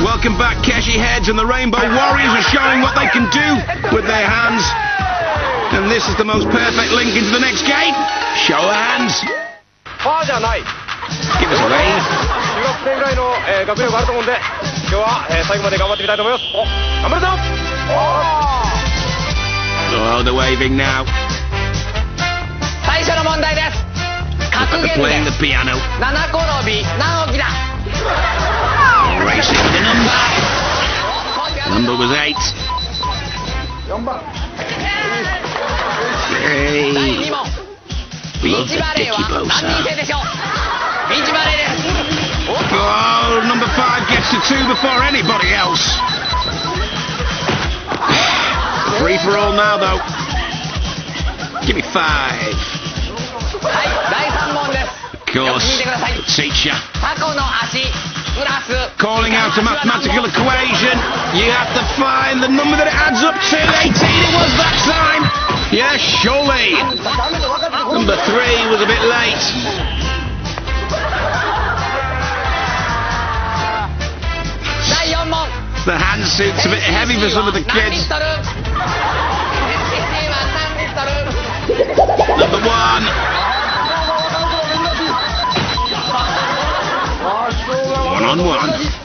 Welcome back, Keshi Heads, and the Rainbow Warriors are showing what they can do with their hands. And this is the most perfect link into the next game. Show of hands. Give us a wave. Oh, they're waving now. They're playing the piano. Racing the number. Number was 8. Hey. Love the Dicky Bosa. Oh, number 5 gets to 2 before anybody else. Free for all now, though. Give me 5. Of course, the teacher. Calling out a mathematical equation. You have to find the number that it adds up to. 18 it was that time. Yes, surely. Number 3 was a bit late. The hand suit's a bit heavy for some of the kids. Number 1. 1-on-1.